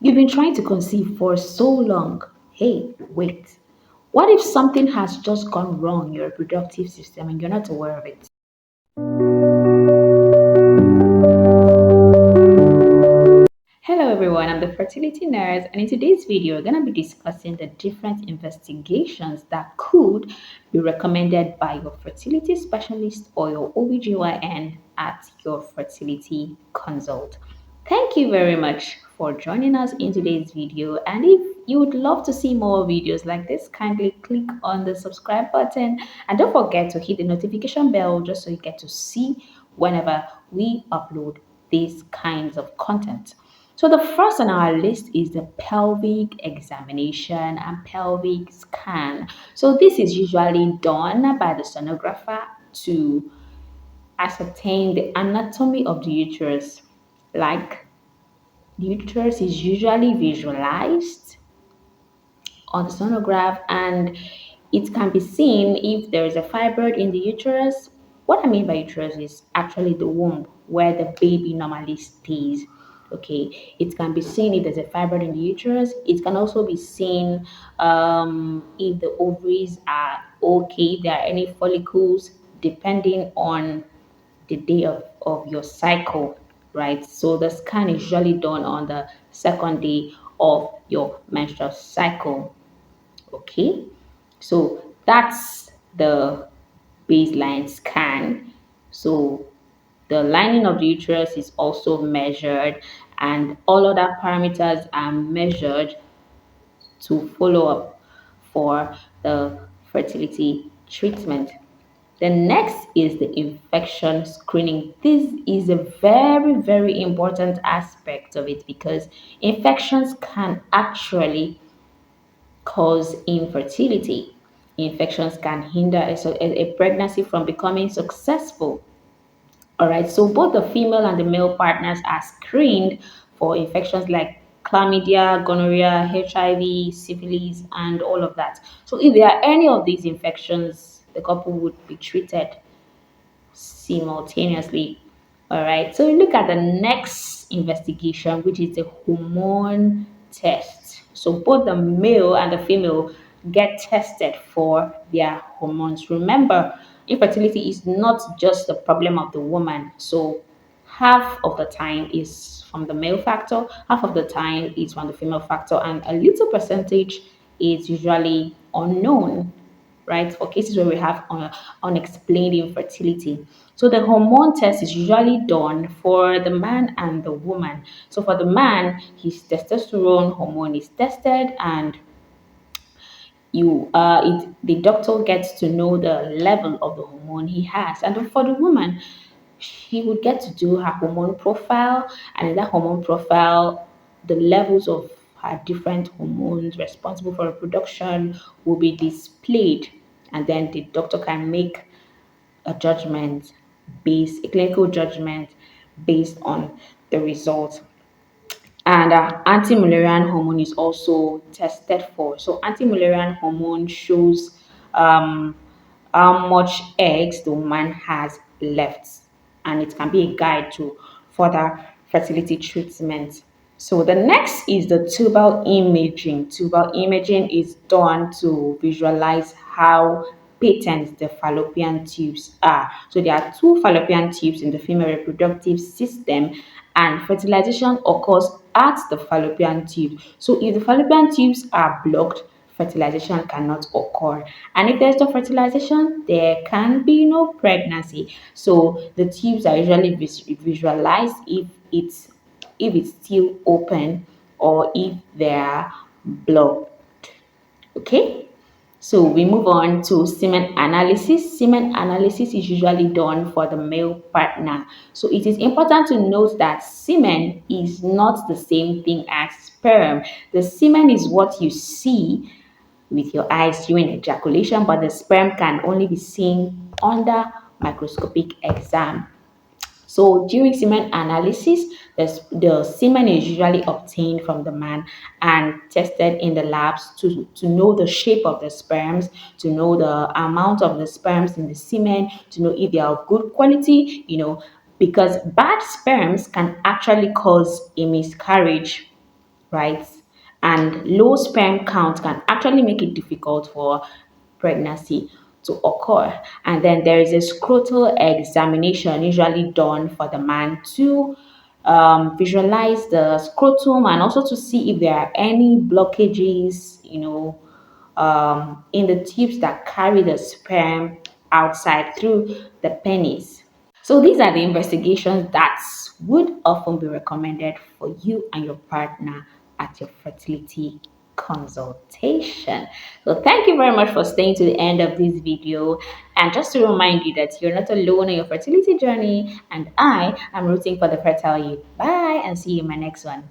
You've been trying to conceive for so long. Hey, wait. What if something has just gone wrong in your reproductive system and you're not aware of it? Hello everyone, I'm the fertility nurse, and in today's video, we're going to be discussing the different investigations that could be recommended by your fertility specialist or your OBGYN at your fertility consult. Thank you very much for joining us in today's video, and if you would love to see more videos like this, kindly click on the subscribe button and don't forget to hit the notification bell just so you get to see whenever we upload these kinds of content. So the first on our list is the pelvic examination and pelvic scan. So this is usually done by the sonographer to ascertain the anatomy of the uterus. Like the uterus is usually visualized on the sonograph, and it can be seen if there is a fibroid in the uterus. What I mean by uterus is actually the womb where the baby normally stays. Okay, it can be seen if there's a fibroid in the uterus. It can also be seen if the ovaries are okay, if there are any follicles, depending on the day of your cycle, right? So the scan is usually done on the second day of your menstrual cycle. Okay, so that's the baseline scan. So the lining of the uterus is also measured, and all other parameters are measured to follow up for the fertility treatment. The next is the infection screening. This is a very, very important aspect of it because infections can actually cause infertility. Infections can hinder a pregnancy from becoming successful. All right, so both the female and the male partners are screened for infections like chlamydia, gonorrhea, HIV, syphilis, and all of that. So if there are any of these infections, the couple would be treated simultaneously. All right, so we look at the next investigation, which is the hormone test. So both the male and the female get tested for their hormones. Remember, infertility is not just the problem of the woman. So half of the time is from the male factor, half of the time is from the female factor, and a little percentage is usually unknown, right? For cases where we have unexplained infertility. So the hormone test is usually done for the man and the woman. So for the man, his testosterone hormone is tested, and the doctor gets to know the level of the hormone he has. And then for the woman, she would get to do her hormone profile, and in that hormone profile, the levels of her different hormones responsible for reproduction will be displayed, and then the doctor can make a clinical judgment based on the results. And anti-Mullerian hormone is also tested for. So anti-Mullerian hormone shows um, how much eggs the woman has left, and it can be a guide to further fertility treatment. So the next is the tubal imaging. Tubal imaging is done to visualize how patent the fallopian tubes are. So there are two fallopian tubes in the female reproductive system, and fertilization occurs at the fallopian tube. So if the fallopian tubes are blocked, fertilization cannot occur. And if there's no fertilization, there can be no pregnancy. So the tubes are usually visualized if it's still open or if they are blocked. Okay, so we move on to semen analysis. Semen analysis is usually done for the male partner. So it is important to note that semen is not the same thing as sperm. The semen is what you see with your eyes during ejaculation, but the sperm can only be seen under microscopic exam. So during semen analysis, the semen is usually obtained from the man and tested in the labs to know the shape of the sperms, to know the amount of the sperms in the semen, to know if they are of good quality, because bad sperms can actually cause a miscarriage. right? And low sperm count can actually make it difficult for pregnancy to occur. And then there is a scrotal examination usually done for the man to visualize the scrotum and also to see if there are any blockages, in the tubes that carry the sperm outside through the penis. So these are the investigations that would often be recommended for you and your partner at your fertility consultation. So thank you very much for staying to the end of this video. And just to remind you that you're not alone on your fertility journey, and I am rooting for the fertile you. Bye and see you in my next one.